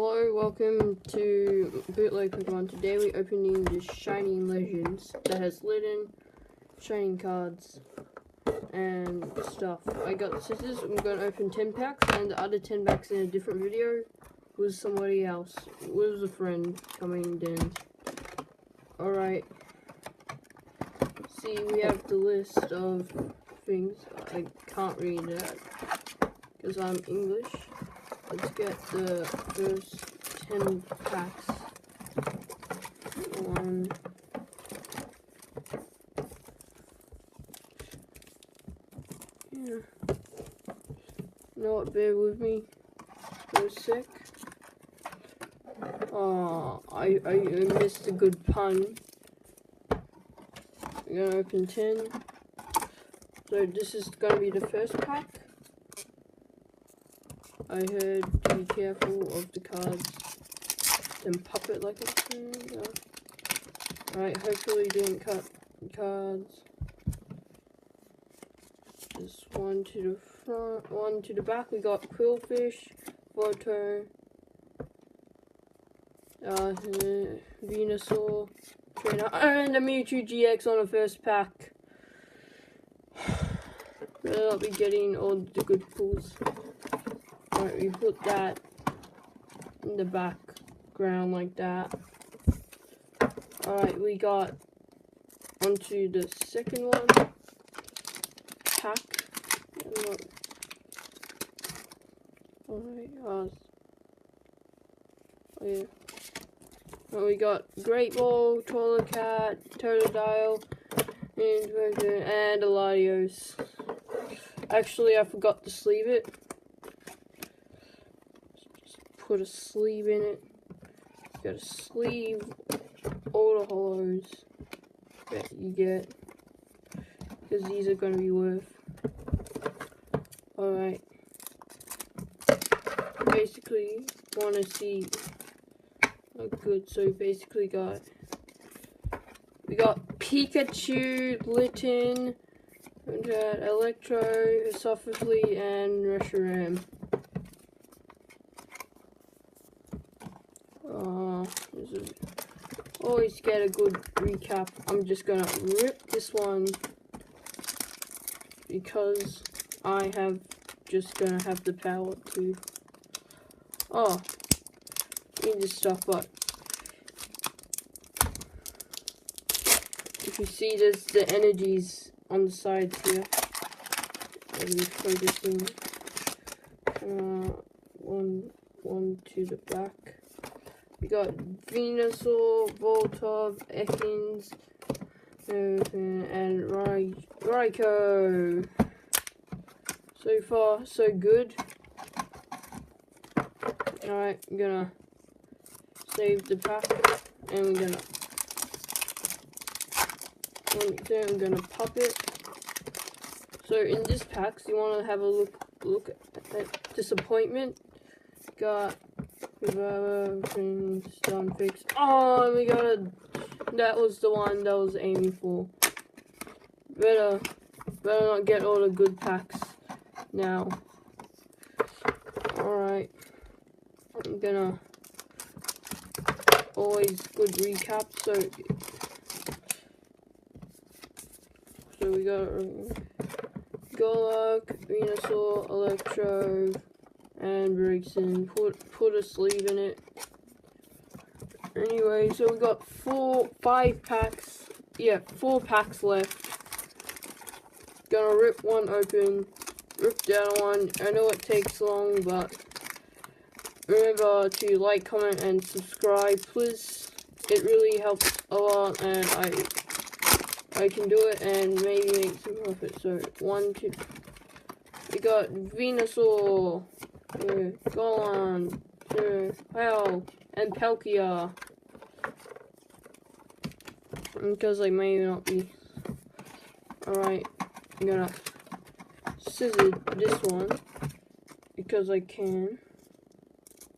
Hello, welcome to Bootleg Pokemon. Today we're opening the Shining Legends that has Litten, Shining cards, and stuff. I got scissors. I'm going to open 10 packs, and the other 10 packs in a different video was somebody else. It was a friend coming in. Alright. See, we have the list of things. I can't read that because I'm English. Let's get the first 10 packs. One. Yeah. You know what, bear with me for a sec. Oh, I missed a good pun. I'm gonna open 10. So this is gonna be the first pack. I heard to be careful of the cards, then pop it like a thing. Alright, hopefully didn't cut cards. Just one to the front, one to the back. We got Quillfish, Photo, Venusaur, Trainer, and the Mewtwo GX on the first pack. Better not be getting all the good pulls. Alright, we put that in the background like that. Alright, we got onto the second one. Pack. Alright, oh yeah. Well, we got Great Ball, Torracat, Totodile, and a Latios. Actually, I forgot to sleeve it. Put a sleeve in it. Got to sleeve all the hollows that you get, because these are going to be worth. Alright. Basically, want to see how good. So basically we got Pikachu, Litten, Electro, Sophocles, and Reshiram. Always get a good recap. I'm just gonna rip this one because I have just gonna have the power to. Oh, need this stuff, but if you see, there's the energies on the sides here. I'll be focusing. One to the back. We got Venusaur, Voltorb, Ekans, and Raikou. So far, so good. Alright, I'm gonna save the pack, and I'm gonna pop it. So in this pack, you want to have a look at Disappointment. Got Stunfix. Oh, we got that was the one that I was aiming for. Better not get all the good packs now. Alright. I'm gonna always good recap. So we got Golok, Venusaur, Electro, and Brigson. Put a sleeve in it. Anyway, so we got 4 packs left. Gonna rip one open, rip the other one. I know it takes long, but remember to like, comment, and subscribe, please. It really helps a lot, and I can do it and maybe make some profit. So 1, 2. We got Venusaur, Golan, Hell, and Palkia. Because I may not be. Alright, I'm gonna scissor this one because I can.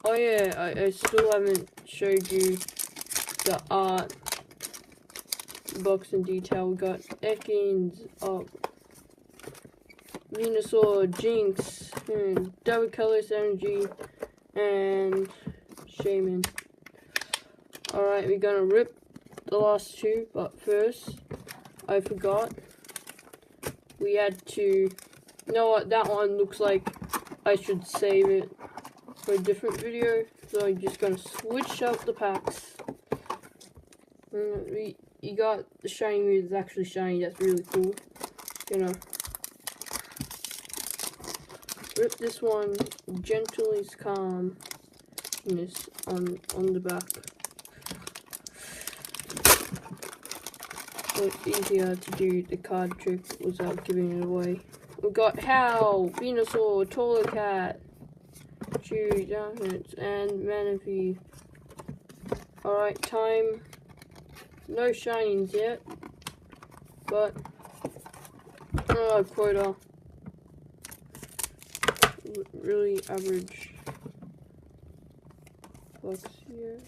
Oh yeah, I still haven't showed you the art box in detail. We got Ekans, Venusaur, Jinx, and Double Colorless Energy, and Jamin. Alright, we're gonna rip the last two, but first, I forgot. We had to, you know what, that one looks like I should save it for a different video. So I'm just gonna switch out the packs. You got the shiny Mew that's actually shiny, that's really cool. Gonna rip this one, gently calm, and this on the back. So it's easier to do the card trick without giving it away. We got Howl, Venusaur, Torracat, Chew, Downhits, and Manaphy. Alright, time. No shinings yet, but quota. Really average box here.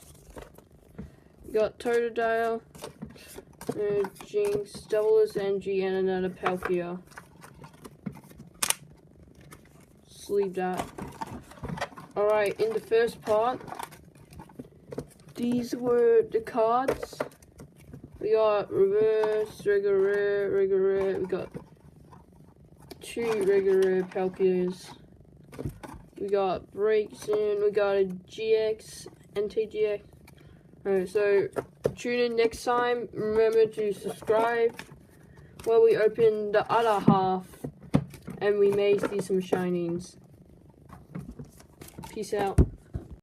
Got Totodile, Jinx, Doubleless NG, and another Palkia. Sleeve that. Alright, in the first part, these were the cards. We got reverse, regular rare, we got 2 regular rare Palkias. We got breaks in, we got a GX, NTGX. Alright, so tune in next time. Remember to subscribe while we open the other half and we may see some shinings. Peace out.